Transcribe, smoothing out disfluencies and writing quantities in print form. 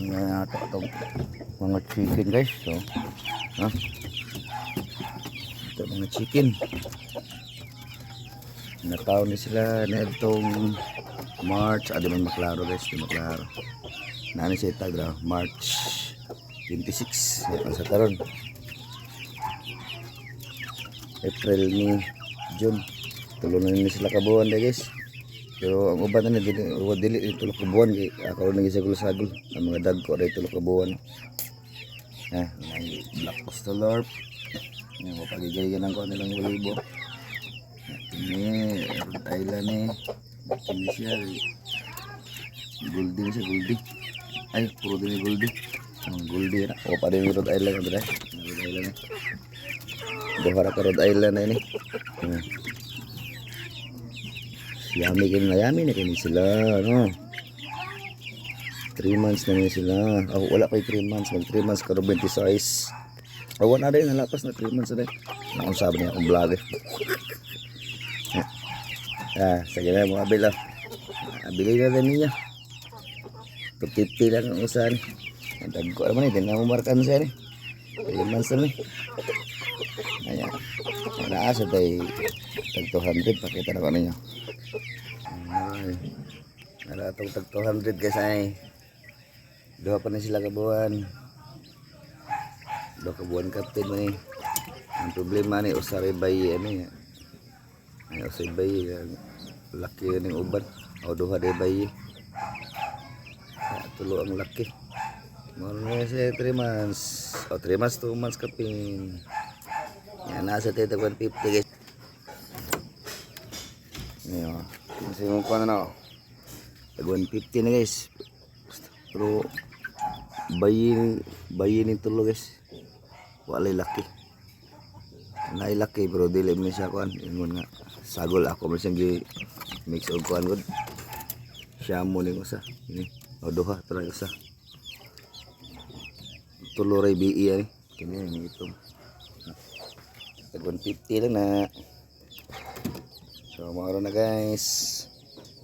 na nato itong mga chicken guys. So, ha? Ito mga chicken. Nataon ni sila na itong March. Di man maklaro guys. Di maklaro. Nani siya tagra March 26. Yan sa taron. April, May, June. Tulunan ni sila kabuhan guys. Pero ang uban na dili tulok ka buwan kay ako nang gisagol-sagol ang mga dagko ray tulok ka buwan. May black postolorp. Yung pagigayan ng ko nilang walibo. Ini Rhode Island ini siya Goldie siya Goldie. Ay puro din Goldie. Ang Goldie na. O pa din Rhode Island andre. Rhode Island. Dohara ka Rhode Island na ini. Yummy na kini sila, no? 3 months na nila sila. Wala pa 3 months. Mag 3 months karo 26. Awan na rin, nalapas na 3 months na rin. Nakong sabi niya akong vlog eh. Sige na mga bila. Bili na rin niya. 250 lang ang usahan. Ang tagko naman eh, din na umarkan siya eh. 3 months na rin. Ayan. Naasa tayo tag 200. Pakita na ko ninyo. Ay, naratong tag 200 guys ay. Duha pa na sila kabuhan. Duha kabuhan captain mo eh. Ang problema ni usari bay ano ya. Ay usari bay laki ning uban. O duha de bay. Tulo ang laki. Mo siya 3 months. O 3 months 2 months kapin. Yan nasa tayo 150 guys. Ayan. Kasi mo pa na 150 na guys. Pero bayi ni tulo guys. Walay laki. Nay laki pero dili man siya kuan. Ingon nga sagol ako man siyang mix og kuan gud. Siya mo ning usa. Ini o duha try usa. Tulo ray BE ay. Kini ni itong 150 lang na. So, mga na guys.